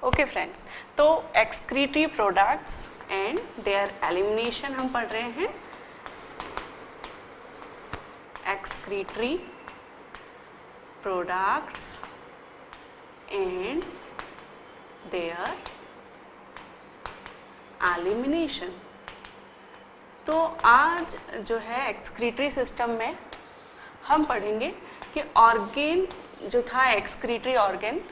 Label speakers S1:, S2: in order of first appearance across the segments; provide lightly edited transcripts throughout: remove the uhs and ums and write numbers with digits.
S1: Okay friends, तो excretory products and there elimination हम पढ़ रहे हैं। Excretory products and there elimination. तो आज जो है एक्सक्रीटरी सिस्टम में हम पढ़ेंगे कि ऑर्गेन जो था एक्सक्रीटरी ऑर्गेन,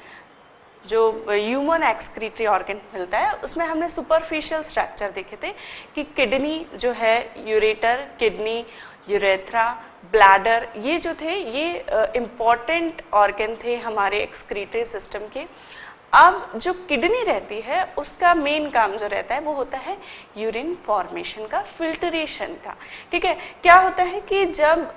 S1: जो ह्यूमन एक्सक्रीटरी ऑर्गन मिलता है, उसमें हमने सुपरफिशियल स्ट्रक्चर देखे थे कि किडनी जो है, यूरेटर, किडनी, यूरेथ्रा, ब्लैडर, ये जो थे ये इम्पॉर्टेंट ऑर्गन थे हमारे एक्सक्रीटरी सिस्टम के। अब जो किडनी रहती है उसका मेन काम जो रहता है वो होता है यूरिन फॉर्मेशन का, फिल्ट्रेशन का। ठीक है, क्या होता है कि जब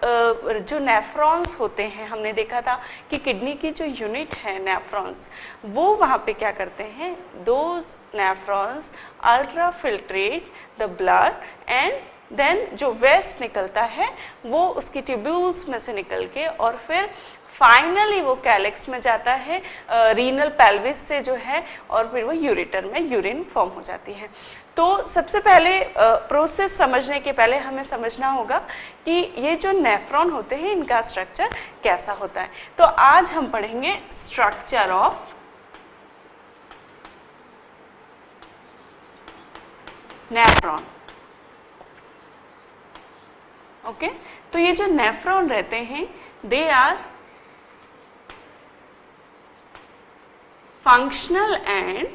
S1: जो नेफ्रॉन्स होते हैं, हमने देखा था कि किडनी की जो यूनिट है नेफ्रॉन्स, वो वहाँ पे क्या करते हैं, those nephrons ultra filtrate the blood and then जो वेस्ट निकलता है वो उसकी ट्यूब्यूल्स में से निकल के और फिर फाइनली वो कैलिक्स में जाता है, रीनल पेल्विस से जो है, और फिर वो यूरेटर में यूरिन फॉर्म हो जाती है। तो सबसे पहले प्रोसेस समझने के पहले हमें समझना होगा कि ये जो नेफ्रॉन होते हैं इनका स्ट्रक्चर कैसा होता है। तो आज हम पढ़ेंगे स्ट्रक्चर ऑफ नेफ्रॉन। ओके, तो ये जो नेफ्रॉन रहते हैं they are functional and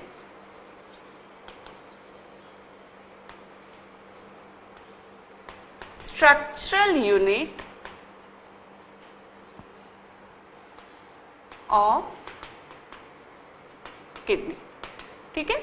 S1: structural unit of kidney। ठीक है,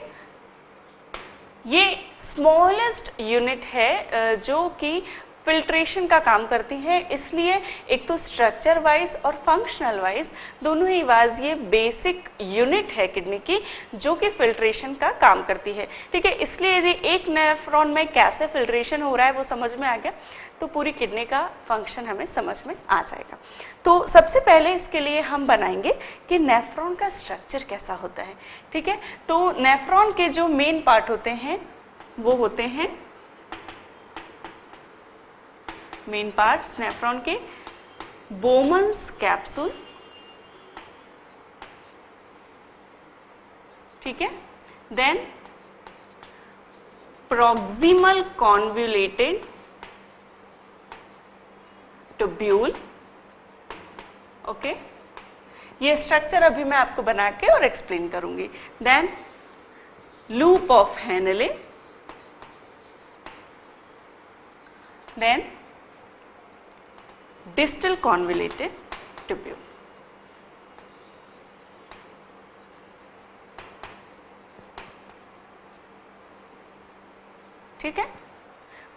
S1: ये स्मॉलेस्ट यूनिट है जो कि फिल्ट्रेशन का काम करती है, इसलिए एक तो स्ट्रक्चर वाइज और फंक्शनल वाइज दोनों ही वाइज ये बेसिक यूनिट है किडनी की जो कि फिल्ट्रेशन का काम करती है। ठीक है, इसलिए यदि एक नेफ्रॉन में कैसे फिल्ट्रेशन हो रहा है वो समझ में आ गया तो पूरी किडनी का फंक्शन हमें समझ में आ जाएगा। तो सबसे पहले इसके लिए हम बनाएंगे कि नेफ्रॉन का स्ट्रक्चर कैसा होता है। ठीक है, तो नेफ्रॉन के जो मेन पार्ट होते हैं वो होते हैं, मेन पार्ट्स नेफ्रॉन के, बोमन्स कैप्सूल, ठीक है, then proximal convoluted tubule. Okay, ये स्ट्रक्चर अभी मैं आपको बना के और एक्सप्लेन करूंगी। Then loop of Henle, then distal convoluted tubule। ठीक है,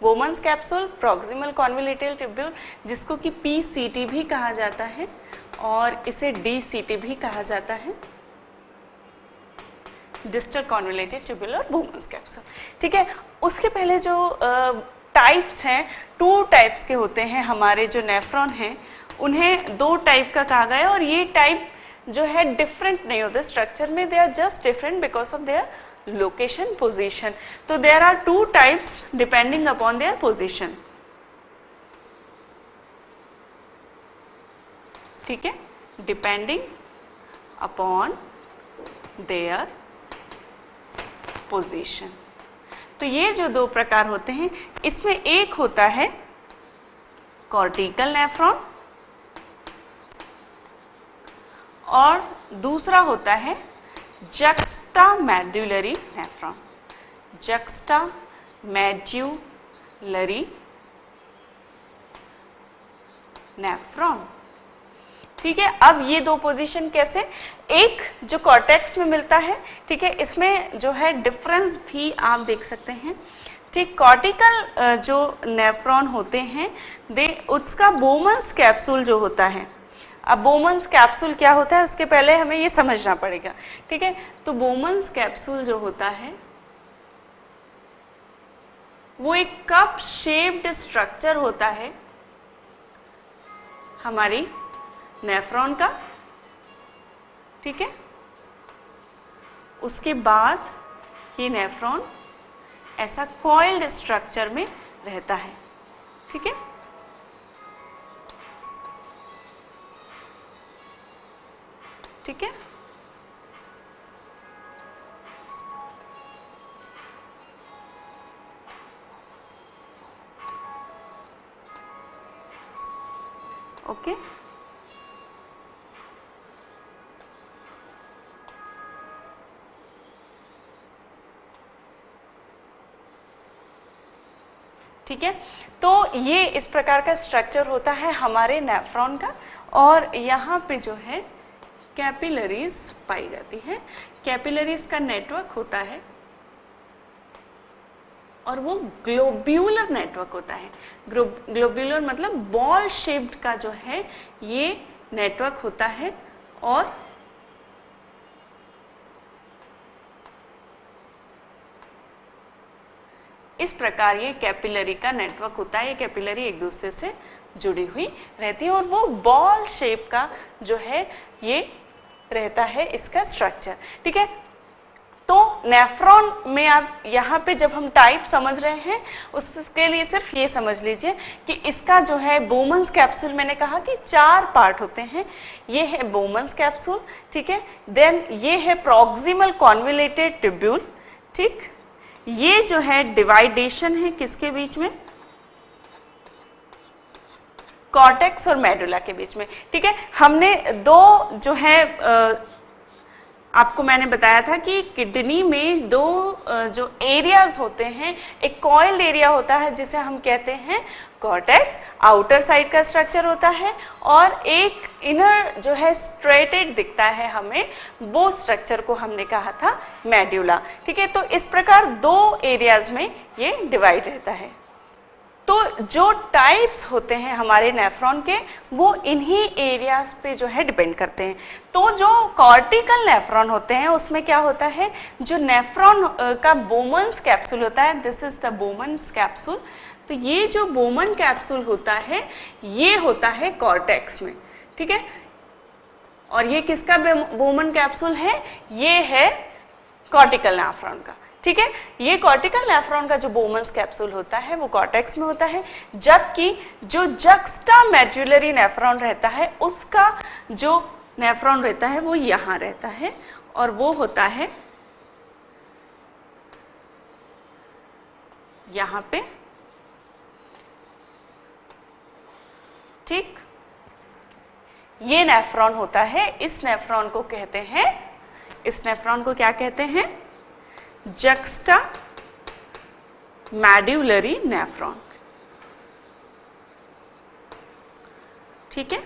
S1: Bowman's capsule, proximal convoluted tubule, जिसको कि PCT भी कहा जाता है और इसे DCT भी कहा जाता है, डिस्टल कॉन्वोल्यूटेड ट्यूब्यूल और बोमन्स कैप्सूल। ठीक है, उसके पहले जो टाइप्स हैं, 2 टाइप्स के होते हैं हमारे जो नेफ्रॉन हैं, उन्हें 2 टाइप का कहा गया है और ये टाइप जो है डिफरेंट नहीं होते स्ट्रक्चर में, they are just different because of their location, position. तो there are 2 types depending upon their position. ठीक है, डिपेंडिंग अपॉन देयर पोजीशन। तो ये जो 2 प्रकार होते हैं, इसमें एक होता है कॉर्टिकल नेफ्रॉन और दूसरा होता है जक्स्टामेड्युलरी नेफ्रॉन। जक्स्टामेड्युलरी नेफ्रॉन। ठीक है, अब ये 2 पोजीशन कैसे, एक जो कॉर्टेक्स में मिलता है, ठीक है, इसमें जो है डिफरेंस भी आप देख सकते हैं। ठीक, कॉर्टिकल जो नेफ्रॉन होते हैं उसका बोमन्स कैप्सूल जो होता है, अब बोमन्स कैप्सूल क्या होता है उसके पहले हमें ये समझना पड़ेगा। ठीक है, तो बोमन्स कैप्सूल जो होता है वो एक कप शेप्ड स्ट्रक्चर होता है हमारी नेफ्रॉन का। ठीक है, उसके बाद ये नेफ्रॉन ऐसा कॉइल्ड स्ट्रक्चर में रहता है, ठीक है। ठीक है, ओके। ठीक है, तो ये इस प्रकार का स्ट्रक्चर होता है हमारे नेफ्रॉन का, और यहाँ पे जो है कैपिलरीज पाई जाती है। कैपिलरीज का नेटवर्क होता है और वो ग्लोब्यूलर नेटवर्क होता है। ग्लोब्यूलर मतलब बॉल शेप्ड का जो है ये नेटवर्क होता है, और इस प्रकार ये कैपिलरी का नेटवर्क होता है। ये कैपिलरी एक दूसरे से जुड़ी हुई रहती है और वो बॉल शेप का जो है ये रहता है इसका स्ट्रक्चर, ठीक है। तो नेफ्रॉन में आप यहाँ पे जब हम टाइप समझ रहे हैं उसके लिए सिर्फ ये समझ लीजिए कि इसका जो है बोमन्स कैप्सूल, मैंने कहा कि 4 पार्ट होते हैं। ये है बोमन्स कैप्सूल, ठीक है। देन ये है प्रॉक्सिमल कॉन्वोल्यूटेड ट्यूब्यूल, ठीक। ये जो है डिवाइडेशन है किसके बीच में, कॉर्टेक्स और मेडुला के बीच में, ठीक है। हमने 2 जो है आपको मैंने बताया था कि किडनी में 2 जो एरियाज होते हैं, एक कॉइल्ड एरिया होता है जिसे हम कहते हैं कॉर्टेक्स, आउटर साइड का स्ट्रक्चर होता है, और एक इनर जो है स्ट्रेटेड दिखता है हमें, वो स्ट्रक्चर को हमने कहा था मेडुला, ठीक है। तो इस प्रकार 2 एरियाज में ये डिवाइड रहता है। तो जो टाइप्स होते हैं हमारे नेफ्रॉन के वो इन्हीं एरियाज पे जो है डिपेंड करते हैं। तो जो कॉर्टिकल नेफ्रॉन होते हैं उसमें क्या होता है, जो नेफ्रॉन का बोमन्स कैप्सूल होता है, this is the Bowman's capsule. तो ये जो बोमन कैप्सूल होता है ये होता है कॉर्टेक्स में, ठीक है। और ये किसका बोमन कैप्सूल है, ये है कॉर्टिकल नेफ्रॉन का, ठीक है। ये कॉर्टिकल नेफ्रॉन का जो बोमन्स कैप्सूल होता है वो कॉर्टेक्स में होता है, जबकि जो जक्स्टा मेडुलरी नेफ्रॉन रहता है उसका जो नेफ्रॉन रहता है वो यहाँ रहता है, और वो होता है यहाँ पे, ठीक। ये नेफ्रॉन होता है, इस नेफ्रॉन को कहते हैं, इस नेफ्रॉन को क्या कहते हैं, जक्स्टा मेडुलरी नेफ्रॉन, ठीक है।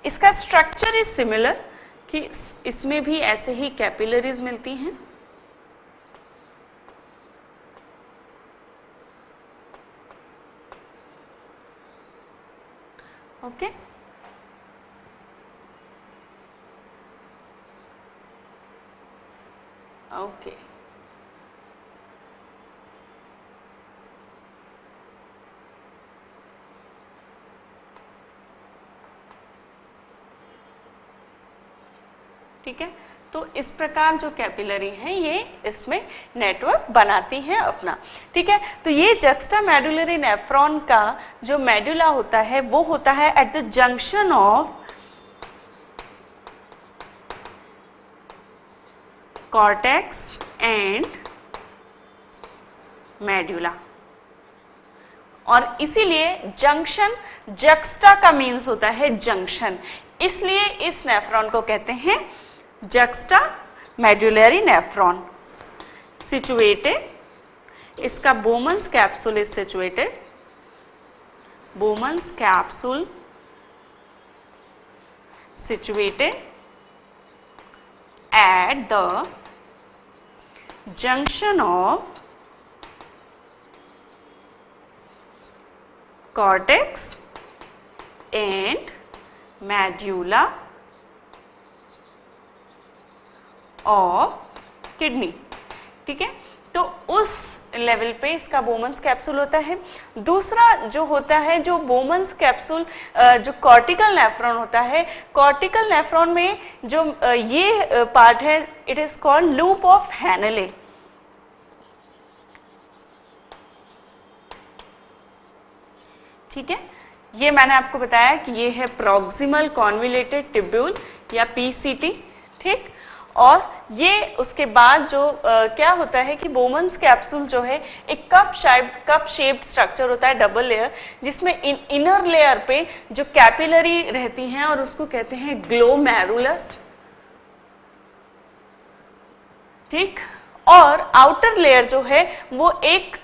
S1: इसका स्ट्रक्चर इज सिमिलर कि इसमें भी ऐसे ही कैपिलरीज मिलती हैं, ओके। ओके, ठीक है। तो इस प्रकार जो कैपिलरी हैं ये इसमें नेटवर्क बनाती हैं अपना, ठीक है। तो ये जक्स्टा मेडुलरी नेफ्रॉन का जो मेडुला होता है वो होता है at the junction of cortex and medulla, और इसीलिए जंक्शन, जक्स्टा का मीन्स होता है जंक्शन, इसलिए इस नेफ्रॉन को कहते हैं जक्स्टा मेडुलरी नेफ्रॉन। सिचुएटेड, इसका Bowman's capsule is situated, Bowman's capsule situated at the junction of cortex and medulla of kidney, ठीक है। तो उस लेवल पे इसका बोमन्स कैप्सूल होता है। दूसरा जो होता है, जो बोमन्स कैप्सूल जो कॉर्टिकल नेफ्रॉन होता है, कॉर्टिकल नेफ्रॉन में जो ये पार्ट है, it is called loop of Henle. ठीक है, ये मैंने आपको बताया कि ये है प्रॉक्सिमल कॉन्वोल्यूटेड ट्यूब्यूल या पीसीटी। ठीक, और ये उसके बाद जो क्या होता है कि बोमन्स कैप्सूल जो है एक कप शेप्ड स्ट्रक्चर होता है, डबल लेयर, जिसमें इनर लेयर पे जो कैपिलरी रहती हैं और उसको कहते हैं ग्लोमेरुलस। ठीक, और आउटर लेयर जो है वो एक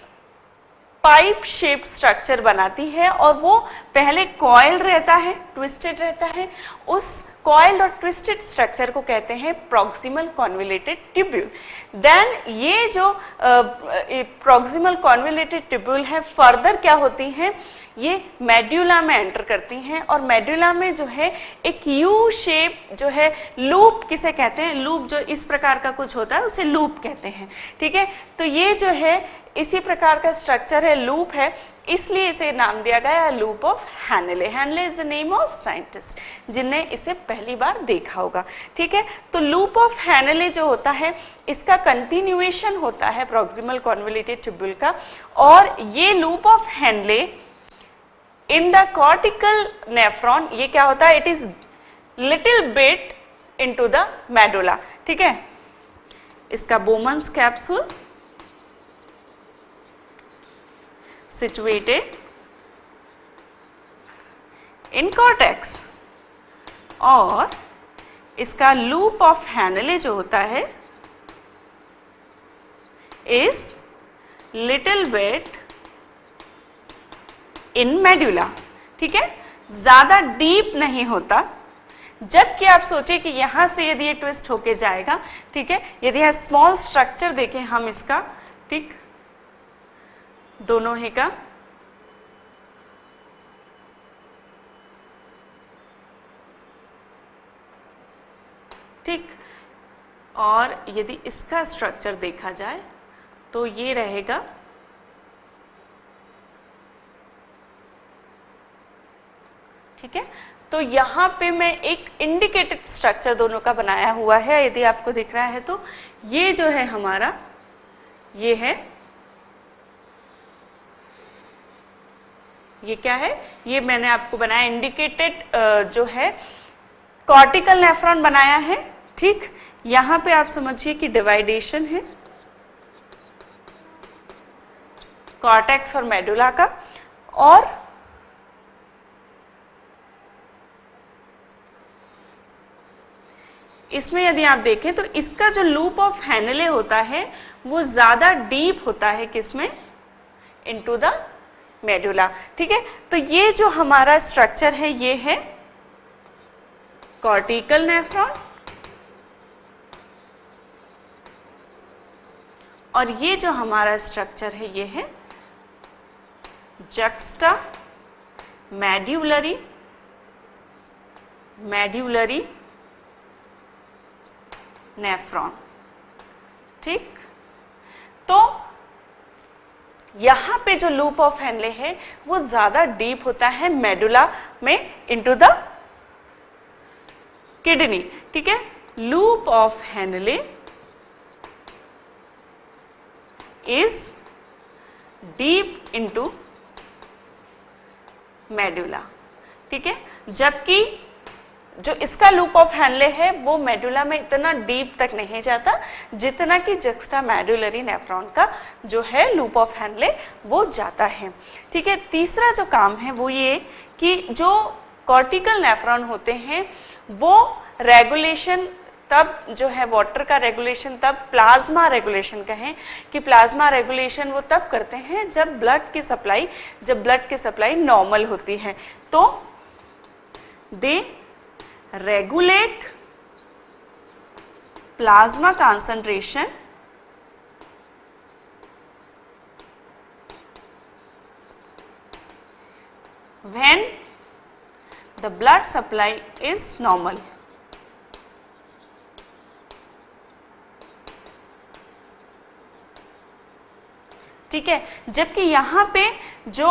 S1: पाइप शेप्ड स्ट्रक्चर बनाती है और वो पहले कॉइल रहता है, ट्विस्टेड रहता है। उस कॉइल्ड और ट्विस्टेड स्ट्रक्चर को कहते हैं प्रॉक्सिमल कॉन्वोल्यूटेड ट्यूब्यूल। देन ये जो प्रॉक्सिमल कॉन्वोल्यूटेड ट्यूब्यूल है, फर्दर क्या होती हैं, ये मेड्यूला में एंटर करती हैं और मेड्यूला में जो है एक यू शेप जो है, लूप किसे कहते हैं, लूप जो इस प्रकार का कुछ होता है उसे लूप कहते हैं। ठीक है, तो ये जो है इसी प्रकार का स्ट्रक्चर है, लूप है, इसलिए इसे नाम दिया गया loop of Henle. Henle is the name of scientist जिनने इसे पहली बार देखा होगा। ठीक है, तो लूप ऑफ हैनले जो होता है इसका कंटिन्यूएशन होता है प्रॉक्सिमल कॉन्वोल्यूटेड ट्यूब्यूल का, और ये loop of Henle in the cortical nephron, ये क्या होता है, it is little bit into the medulla. ठीक है, इसका Bowman's capsule situated in cortex, और इसका लूप ऑफ हैनले जो होता है is little bit in medulla। ठीक है, ज्यादा डीप नहीं होता, जबकि आप सोचे कि यहां से यदि ये ट्विस्ट होके जाएगा, ठीक है, यदि यह स्मॉल स्ट्रक्चर देखें हम इसका, ठीक, दोनों ही का, ठीक, और यदि इसका स्ट्रक्चर देखा जाए तो ये रहेगा, ठीक है। तो यहाँ पे मैं एक इंडिकेटेड स्ट्रक्चर दोनों का बनाया हुआ है, यदि आपको दिख रहा है तो ये जो है हमारा, ये है, ये क्या है, ये मैंने आपको बनाया इंडिकेटेड जो है कॉर्टिकल नेफ्रॉन बनाया है। ठीक, यहां पे आप समझिए कि डिवाइडेशन है कॉर्टेक्स और मेडुला का, और इसमें यदि आप देखें तो इसका जो लूप ऑफ हैनले होता है वो ज्यादा डीप होता है, किसमें, इनटू द मेडुला। ठीक है, तो ये जो हमारा स्ट्रक्चर है ये है कॉर्टिकल नेफ्रॉन, और ये जो हमारा स्ट्रक्चर है ये है जक्स्टा मेड्यूलरी नेफ्रॉन। ठीक, तो यहां पे जो लूप ऑफ हैनले है वो ज्यादा डीप होता है मेडुला में इनटू द किडनी। ठीक है, loop of Henle is deep into medulla. ठीक है, जबकि जो इसका लूप ऑफ हैनले है वो मेडुला में इतना डीप तक नहीं जाता जितना कि जक्स्टा मेडुलरी नेफ्रॉन का जो है लूप ऑफ हैनले वो जाता है। ठीक है, तीसरा जो काम है वो ये कि जो कॉर्टिकल नेफ्रॉन होते हैं वो रेगुलेशन तब जो है वाटर का रेगुलेशन, तब प्लाज्मा रेगुलेशन कहें कि प्लाज्मा रेगुलेशन वो तब करते हैं जब ब्लड की सप्लाई नॉर्मल होती है, तो they regulate plasma concentration when the blood supply is normal। ठीक है, जबकि यहाँ पे जो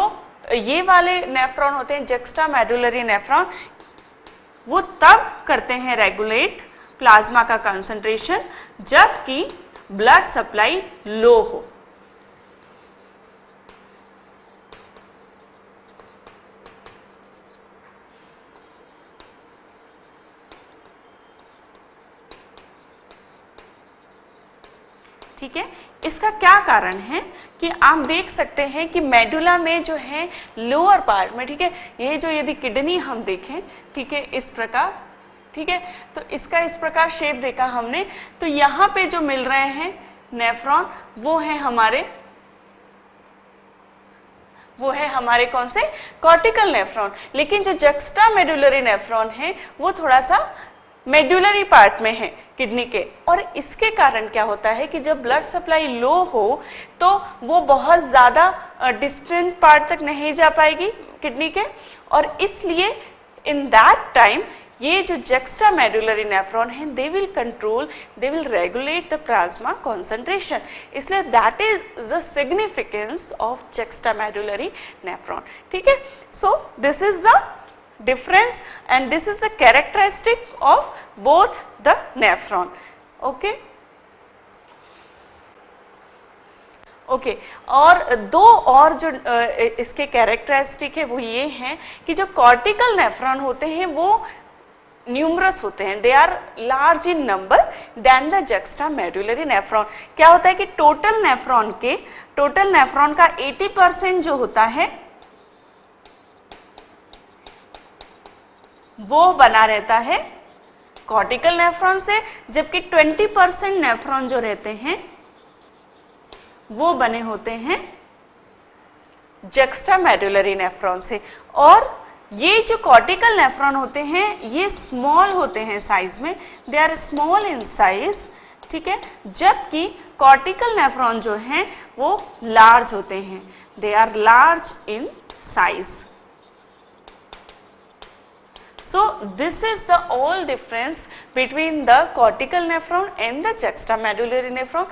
S1: ये वाले नेफ्रॉन होते हैं जक्स्टा मेडुलरी नेफ्रॉन, वो तब करते हैं रेगुलेट प्लाज्मा का कंसंट्रेशन जबकि ब्लड सप्लाई लो हो। ठीक है, इसका क्या कारण है कि आप देख सकते हैं कि मेडुला में जो है लोअर पार्ट में, ठीक है, ये जो यदि किडनी हम देखें, ठीक है, इस प्रकार, ठीक है, तो इसका इस प्रकार शेप देखा हमने, तो यहाँ पे जो मिल रहे हैं नेफ्रॉन वो है हमारे कौन से कॉर्टिकल नेफ्रॉन, लेकिन जो जक्स्टा मेडुलरी नेफ्रॉन है वो थोड़ा सा मेडुलरी पार्ट में है किडनी के, और इसके कारण क्या होता है कि जब ब्लड सप्लाई लो हो तो वो बहुत ज़्यादा डिस्टेंट पार्ट तक नहीं जा पाएगी किडनी के, और इसलिए इन दैट टाइम ये जो जक्स्टा मेडुलरी नेफ्रॉन है they will regulate the plasma concentration, इसलिए that is the significance of juxta medullary nephron. ठीक है, so this is the difference and this is the characteristic of both the nephron. Okay, और दो और जो इसके characteristic है वो ये हैं कि जो कॉर्टिकल नेफ्रॉन होते हैं वो न्यूमरस होते हैं, they are large in number than the juxta medullary nephron. क्या होता है कि टोटल नेफ्रॉन का 80% जो होता है वो बना रहता है कॉर्टिकल नेफ्रॉन से, जबकि 20% नेफ्रॉन जो रहते हैं वो बने होते हैं जक्स्टा मेडुलरी नेफ्रॉन से। और ये जो कॉर्टिकल नेफ्रॉन होते हैं ये स्मॉल होते हैं साइज में, they are small in size, ठीक है, जबकि कॉर्टिकल नेफ्रॉन जो हैं वो लार्ज होते हैं, they are large in size. So this is the all difference between the cortical nephron and the juxtamedullary nephron.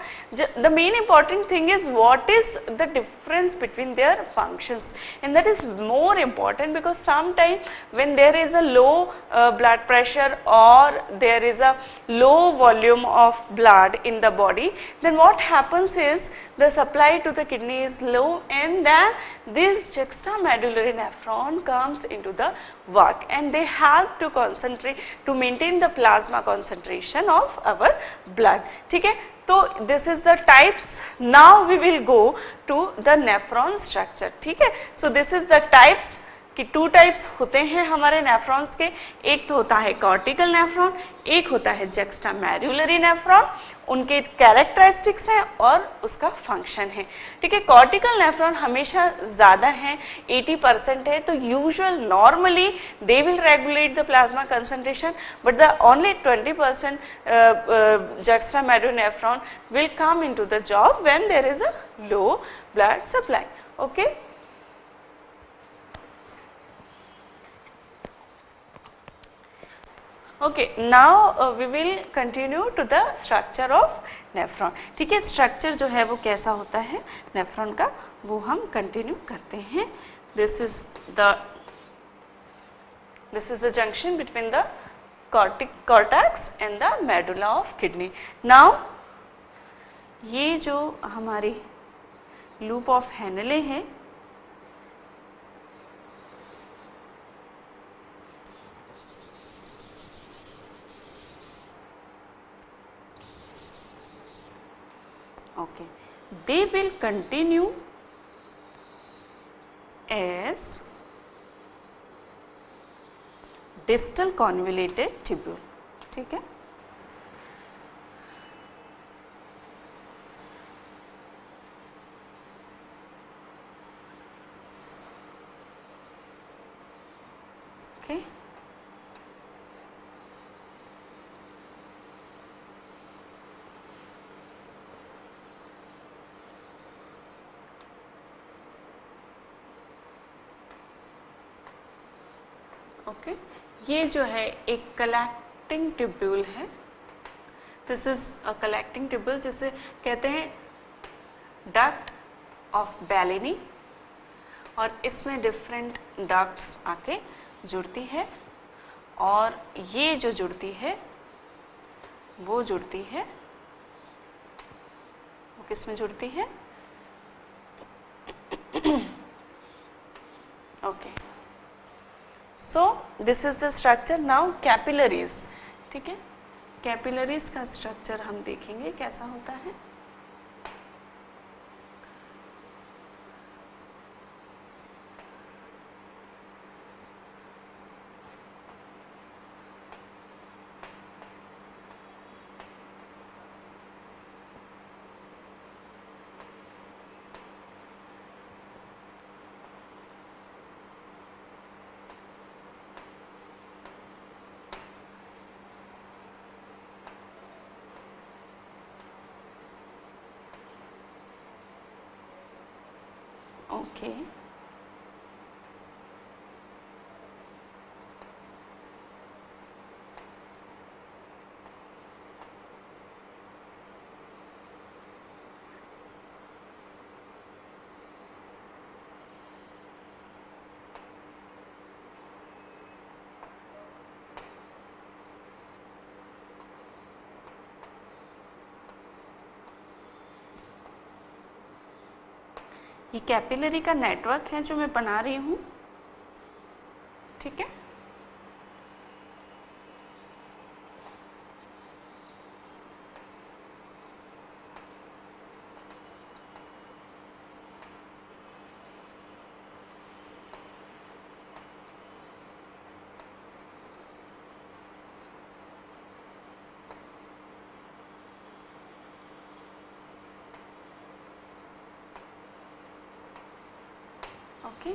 S1: The main important thing is what is the difference between their functions, and that is more important because sometimes when there is a low blood pressure or there is a low volume of blood in the body, then what happens is the supply to the kidney is low and then this juxtamedullary nephron comes into the work and they have to concentrate to maintain the plasma concentration of our blood. ठीक है, तो this is the types. Now we will go to the nephron structure. ठीक है, so this is the types कि 2 types होते हैं हमारे nephrons के, एक तो होता है कॉर्टिकल नेफ्रॉन, एक होता है जक्स्टा मेडुलरी नेफ्रॉन। उनके कैरेक्टरिस्टिक्स हैं और उसका फंक्शन है। ठीक है, कॉर्टिकल नेफ्रॉन हमेशा ज़्यादा है, 80% है, तो usual normally they will regulate the plasma concentration, but the only 20% juxta medullary nephron will come into the job when there is a low blood supply. Okay, okay, now we will continue to the structure of nephron. ठीक है, structure जो है वो कैसा होता है nephron का वो हम कंटिन्यू करते हैं। This is the junction between the cortex and the medulla of kidney. Now ये जो हमारी लूप ऑफ हेनले है okay, they will continue as distal convoluted tubule. ठीक है, okay, ओके, ये जो है एक कलेक्टिंग ट्यूब्यूल है। This is a collecting tubule, जिसे कहते हैं डक्ट ऑफ बैलेनी और इसमें डिफरेंट डक्ट्स आके जुड़ती है और ये जो जुड़ती है वो जुड़ती है, वो किस में जुड़ती है? Okay, so this is the structure. Now capillaries, ठीक है, कैपिलरीज का स्ट्रक्चर हम देखेंगे कैसा होता है। ओके, ये कैपिलरी का नेटवर्क है जो मैं बना रही हूँ, ठीक है। Okay,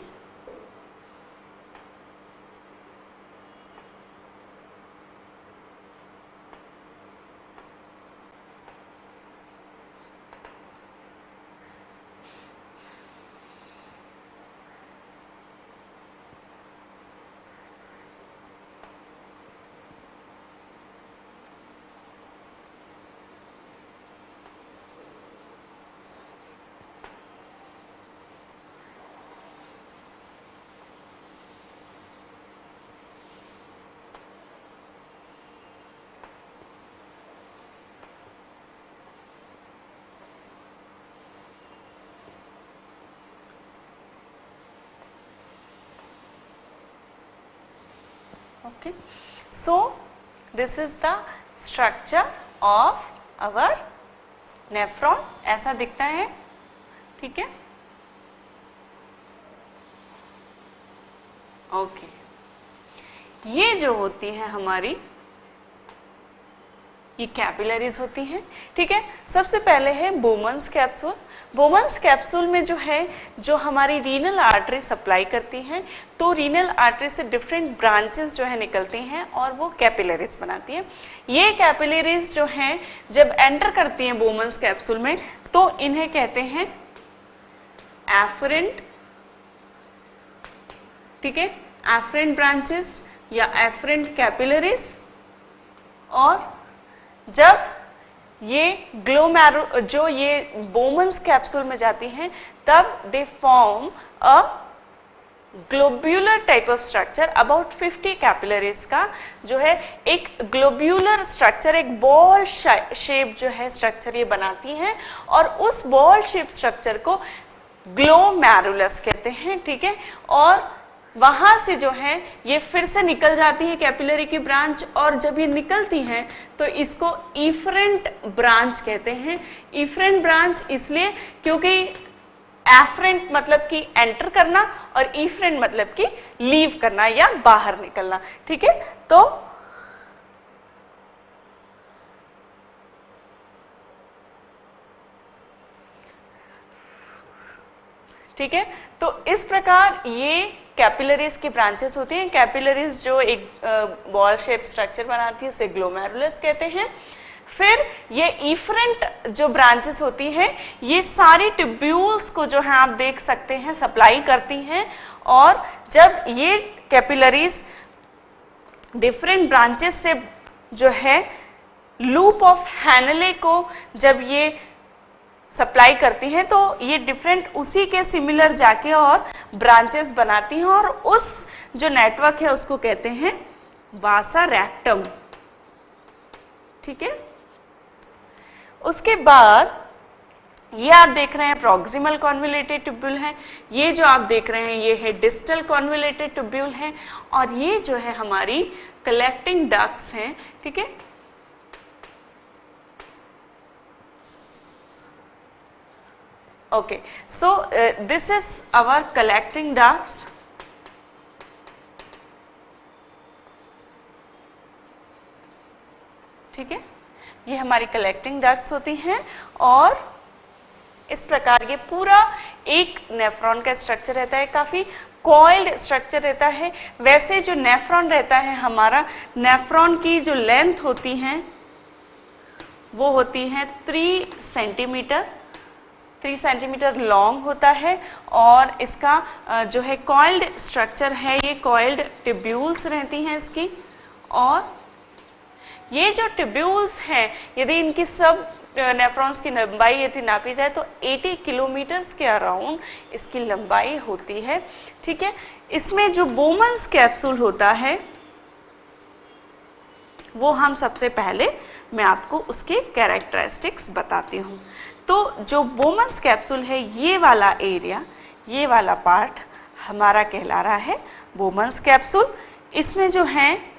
S1: okay, so this is the structure of our nephron, ऐसा दिखता है, ठीक है। ओके, ये जो होती है हमारी, ये कैपिलरीज होती हैं, ठीक है। सबसे पहले है बोमन्स कैप्सूल। बोमन्स कैप्सूल में जो है, जो हमारी रीनल आर्टरी सप्लाई करती हैं, तो रीनल आर्टरी से डिफरेंट ब्रांचेस जो है निकलती हैं और वो कैपिलरीज बनाती हैं। ये कैपिलरीज जो हैं जब एंटर करती हैं बोमन्स कैप्सूल में, तो इन्हें कहते हैं एफरेंट, ठीक है, एफरेंट ब्रांचेस या एफरेंट कैपिलरीज। और जब ये ग्लोमेरुल, जो ये बोमन्स कैप्सूल में जाती हैं, तब they form a globular type of structure. About 50 capillaries का जो है एक ग्लोब्यूलर स्ट्रक्चर, एक बॉल शेप जो है स्ट्रक्चर ये बनाती हैं, और उस बॉल शेप स्ट्रक्चर को ग्लोमेरुलस कहते हैं, ठीक है। और वहां से जो है ये फिर से निकल जाती है कैपिलरी की ब्रांच, और जब ये निकलती हैं तो इसको इफरेंट ब्रांच कहते हैं। इफरेंट ब्रांच इसलिए क्योंकि एफरेंट मतलब कि एंटर करना और इफरेंट मतलब कि लीव करना या बाहर निकलना, ठीक है। तो ठीक है, तो इस प्रकार ये कैपिलरीज की ब्रांचेस होती हैं। कैपिलरीज जो एक बॉल शेप स्ट्रक्चर बनाती है उसे ग्लोमेरुलस कहते हैं। फिर ये इफरेंट जो ब्रांचेस होती हैं, ये सारी ट्यूब्यूल्स को जो है आप देख सकते हैं सप्लाई करती हैं, और जब ये कैपिलरीज डिफरेंट ब्रांचेस से जो है लूप ऑफ हैनले को जब ये सप्लाई करती हैं, तो ये डिफरेंट उसी के सिमिलर जाके और ब्रांचेस बनाती हैं और उस जो नेटवर्क है उसको कहते हैं वासा रेक्टम। ठीक है, उसके बाद ये आप देख रहे हैं प्रॉक्सिमल कॉन्वोल्यूटेड ट्यूब्यूल है, ये जो आप देख रहे हैं ये है डिस्टल कॉन्वोल्यूटेड ट्यूब्यूल है, और ये जो है हमारी कलेक्टिंग डक्ट्स हैं। ठीक है, okay, so this is our collecting ducts। ठीक है, ये हमारी कलेक्टिंग डक्ट्स होती हैं और इस प्रकार ये पूरा एक नेफ्रॉन का स्ट्रक्चर रहता है, काफ़ी कॉइल्ड स्ट्रक्चर रहता है। वैसे जो नेफ्रॉन रहता है हमारा, नेफ्रॉन की जो लेंथ होती है वो होती है 3 सेंटीमीटर लॉन्ग होता है, और इसका जो है कॉइल्ड स्ट्रक्चर है, ये कॉइल्ड ट्यूब्यूल्स रहती हैं इसकी। और ये जो ट्यूब्यूल्स हैं, यदि इनकी सब नेफ्रॉन्स की लंबाई यदि नापी जाए तो 80 किलोमीटर्स के अराउंड इसकी लंबाई होती है। ठीक है, इसमें जो बोमन्स कैप्सूल होता है वो हम सबसे पहले मैं आपको उसके कैरेक्टरिस्टिक्स बताती हूँ। तो जो बोमन्स कैप्सूल है, ये वाला एरिया, ये वाला पार्ट हमारा कहला रहा है बोमन्स कैप्सूल। इसमें जो है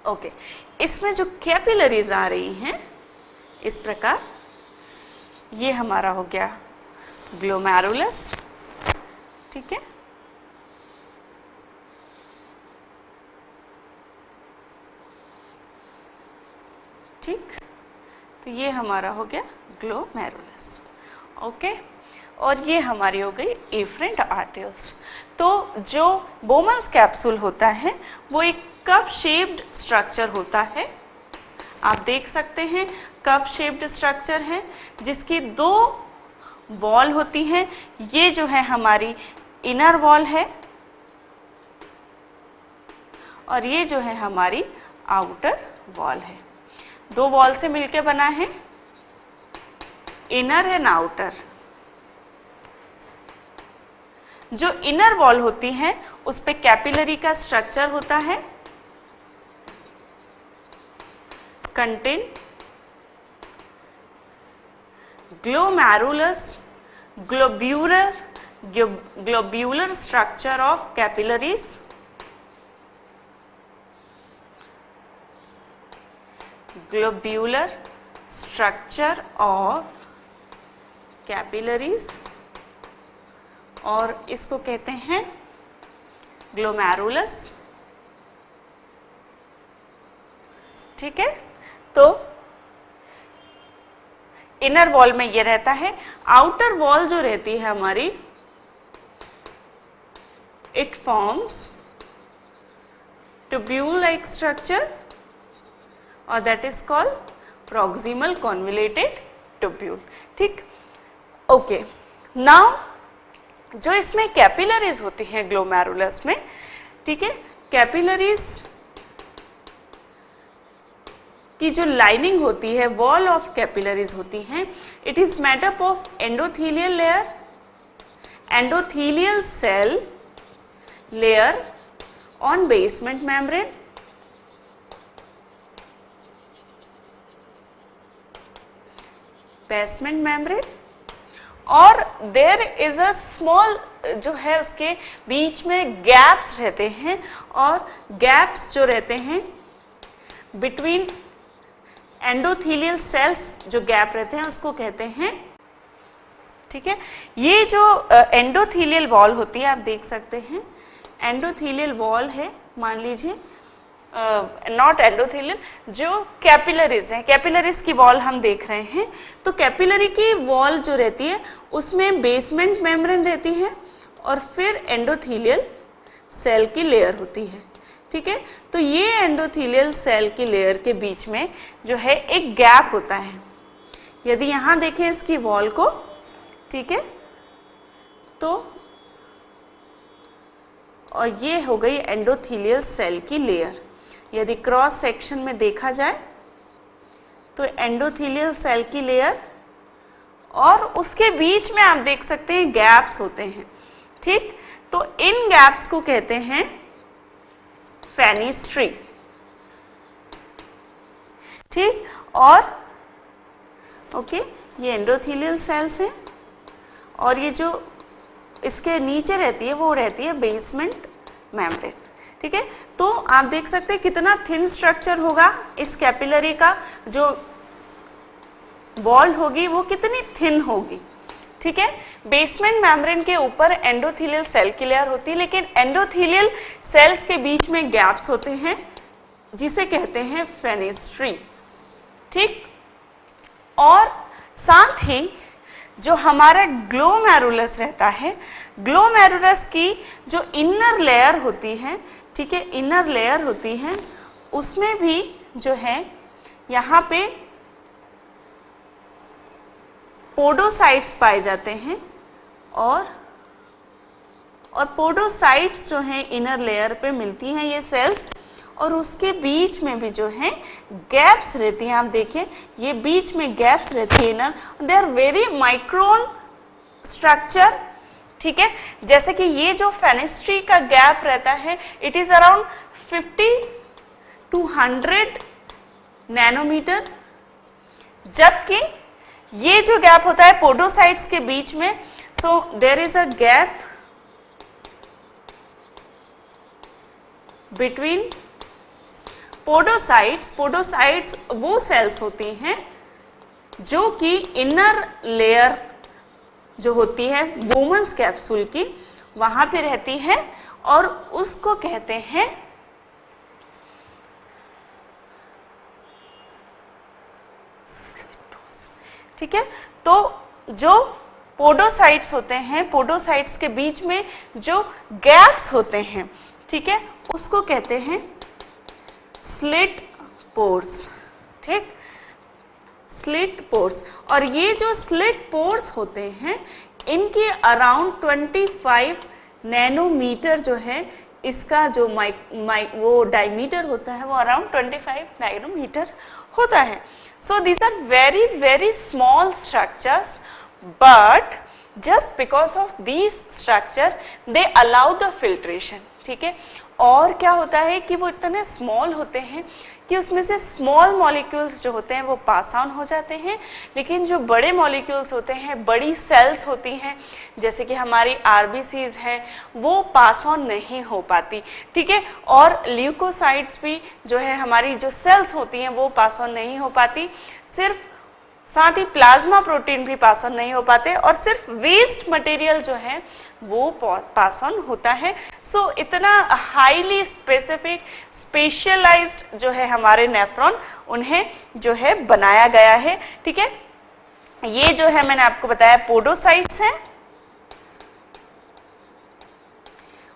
S1: ओके, इसमें जो कैपिलरीज आ रही हैं इस प्रकार, ये हमारा हो गया ग्लोमेरुलस। ठीक है, ठीक, तो ये हमारा हो गया ग्लोमेरुलस। ओके, और ये हमारी हो गई एफरेंट आर्टरियल्स। तो जो बोमन्स कैप्सूल होता है वो एक कप शेप्ड स्ट्रक्चर होता है, आप देख सकते हैं कप शेप्ड स्ट्रक्चर है जिसकी 2 वॉल होती हैं। ये जो है हमारी इनर वॉल है और ये जो है हमारी आउटर वॉल है। 2 वॉल से मिलकर बना है, इनर एंड आउटर। जो इनर वॉल होती है उस पे कैपिलरी का स्ट्रक्चर होता है, contain glomerulus globular structure of capillaries, globular structure of capillaries, और इसको कहते हैं ग्लोमेरुलस। ठीक है, तो इनर वॉल में ये रहता है। आउटर वॉल जो रहती है हमारी, it forms tubule like structure और that is called proximal convoluted tubule. ठीक, ओके, नाउ जो इसमें कैपिलरीज होती हैं ग्लोमेरुलस में, ठीक है, कैपिलरीज की जो लाइनिंग होती है, वॉल ऑफ कैपिलरीज होती हैं, it is made up of endothelial layer, endothelial cell layer on basement membrane, basement membrane, और देयर इज अ स्मॉल, जो है उसके बीच में गैप्स रहते हैं, और गैप्स जो रहते हैं बिटवीन एंडोथेलियल सेल्स, जो गैप रहते हैं उसको कहते हैं। ठीक है, ये जो एंडोथेलियल वॉल होती है, आप देख सकते हैं एंडोथेलियल वॉल है, मान लीजिए नॉट एंडोथेलियल, जो कैपिलरीज है, कैपिलरीज की वॉल हम देख रहे हैं। तो कैपिलरी की वॉल जो रहती है उसमें बेसमेंट मेम्ब्रेन रहती है और फिर एंडोथेलियल सेल की लेयर होती है। ठीक है, तो ये एंडोथेलियल सेल की लेयर के बीच में जो है एक गैप होता है। यदि यहाँ देखें इसकी वॉल को, ठीक है, तो और ये हो गई एंडोथीलियल सेल की लेयर। यदि क्रॉस सेक्शन में देखा जाए तो एंडोथीलियल सेल की लेयर, और उसके बीच में आप देख सकते हैं गैप्स होते हैं, ठीक। तो इन गैप्स को कहते हैं फेनिस्ट्री, ठीक। और ओके, ये एंडोथीलियल सेल्स हैं, और ये जो इसके नीचे रहती है वो रहती है बेसमेंट मेम्ब्रेन, ठीक है। तो आप देख सकते हैं कितना थिन स्ट्रक्चर होगा इस कैपिलरी का, जो वॉल होगी वो कितनी थिन होगी, ठीक है। बेसमेंट मेम्ब्रेन के ऊपर एंडोथीलियल सेल की लेयर होती है, लेकिन एंडोथीलियल सेल्स के बीच में गैप्स होते हैं जिसे कहते हैं फेनिस्ट्री, ठीक। और साथ ही जो हमारा ग्लोमेरुलस रहता है, ग्लोमेरुलस की जो इनर लेयर होती है, ठीक है, इनर लेयर होती है, उसमें भी जो है यहाँ पे पोडोसाइट्स पाए जाते हैं, और पोडोसाइट्स जो हैं इनर लेयर पे मिलती हैं ये सेल्स, और उसके बीच में भी जो है गैप्स रहती हैं। आप देखिए ये बीच में गैप्स रहती है inner, they are very micron structure, ठीक है। जैसे कि ये जो फेनिस्ट्री का गैप रहता है it is around 50 to 100 nanometer, जबकि ये जो गैप होता है पोडोसाइट्स के बीच में, so there is a gap between podocytes. Podocytes वो सेल्स होती हैं जो कि इनर लेयर जो होती है बोमन्स कैप्सूल की वहां पे रहती है, और उसको कहते हैं ठीक है। तो जो पोडोसाइट्स होते हैं, पोडोसाइट्स के बीच में जो गैप्स होते हैं, ठीक है, उसको कहते हैं स्लिट पोर्स, ठीक, स्लिट पोर्स। और ये जो स्लिट पोर्स होते हैं इनके अराउंड 25 नैनोमीटर जो है इसका जो वो डायमीटर होता है वो अराउंड 25 नैनोमीटर होता है। So these are very very small structures, but just because of these structure they allow the filtration, ठीक है। और क्या होता है कि वो इतने स्मॉल होते हैं कि उसमें से स्मॉल मॉलिक्यूल्स जो होते हैं वो पास ऑन हो जाते हैं, लेकिन जो बड़े मॉलिक्यूल्स होते हैं, बड़ी सेल्स होती हैं जैसे कि हमारी आरबीसीज हैं, वो पास ऑन नहीं हो पाती, ठीक है। और ल्यूकोसाइट्स भी जो है हमारी जो सेल्स होती हैं वो पास ऑन नहीं हो पाती, सिर्फ साथ ही प्लाज्मा प्रोटीन भी पास ऑन नहीं हो पाते, और सिर्फ वेस्ट मटेरियल जो है वो पास ऑन होता है। सो इतना हाईली स्पेसिफिक स्पेशलाइज्ड जो है हमारे नेफ्रॉन, उन्हें जो है बनाया गया है, ठीक है। ये जो है मैंने आपको बताया पोडोसाइट्स हैं,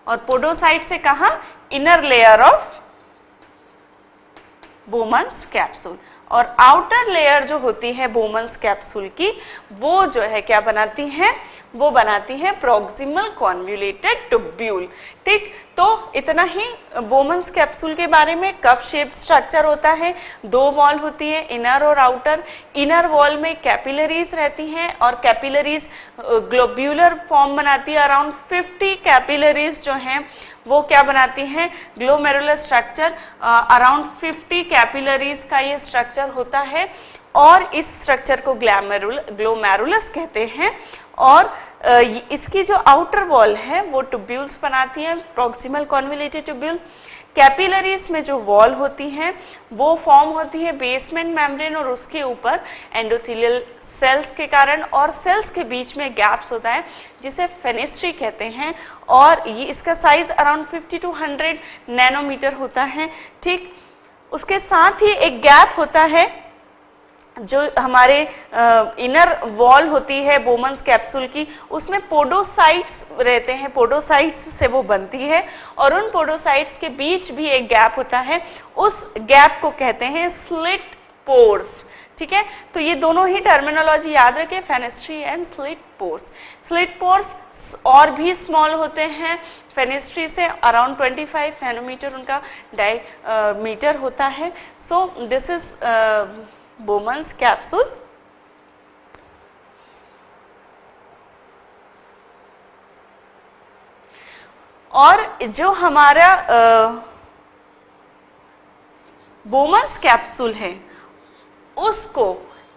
S1: और पोडोसाइट से कहा inner layer of Bowman's capsule, और आउटर लेयर जो होती है बोमन्स कैप्सूल की वो जो है क्या बनाती है, वो बनाती है प्रॉक्सिमल कॉन्वोल्यूटेड ट्यूब्यूल, ठीक। तो इतना ही बोमन्स कैप्सूल के बारे में। कप शेप्ड स्ट्रक्चर होता है, दो वॉल होती है, इनर और आउटर। इनर वॉल में कैपिलरीज रहती हैं, और कैपिलरीज ग्लोब्यूलर फॉर्म बनाती है, अराउंड 50 कैपिलरीज जो हैं वो क्या बनाती हैं, ग्लोमेरुलर स्ट्रक्चर। अराउंड 50 कैपिलरीज का ये स्ट्रक्चर होता है, और इस स्ट्रक्चर को ग्लोमेरुलस कहते हैं। और इसकी जो आउटर वॉल है वो ट्यूब्यूल्स बनाती हैं, प्रॉक्सिमल कॉन्वोल्यूटेड ट्यूब्यूल। कैपिलरीज में जो वॉल होती हैं वो फॉर्म होती है बेसमेंट मेम्ब्रेन, और उसके ऊपर एंडोथेलियल सेल्स के कारण, और सेल्स के बीच में गैप्स होता है जिसे फेनिस्ट्री कहते हैं, और ये इसका साइज अराउंड 50 to 100 नैनोमीटर होता है, ठीक। उसके साथ ही एक गैप होता है जो हमारे इनर वॉल होती है बोमन्स कैप्सूल की, उसमें पोडोसाइट्स रहते हैं, पोडोसाइट्स से वो बनती है, और उन पोडोसाइट्स के बीच भी एक गैप होता है, उस गैप को कहते हैं स्लिट पोर्स, ठीक है, तो ये दोनों ही टर्मिनोलॉजी याद रखें, fenestrae and slit pores. Slit pores और भी स्मॉल होते हैं, फेनेस्ट्री से अराउंड 25 नैनोमीटर उनका डायमीटर होता है। So this is Bowman's capsule. और जो हमारा बोमन्स कैप्सूल है उसको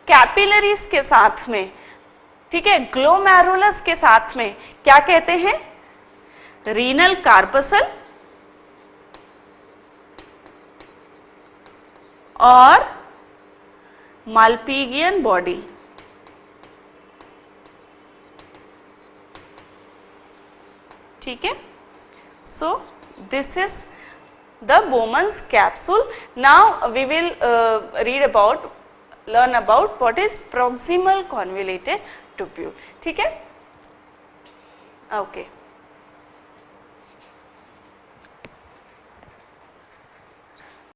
S1: कैपिलरीज के साथ में, ठीक है, ग्लोमेरुलस के साथ में क्या कहते हैं, रीनल कार्पसल और माल्पीगियन बॉडी। ठीक है, so this is the Bowman's capsule. Now we will learn about what is proximal convoluted tubule. ठीक है, ओके।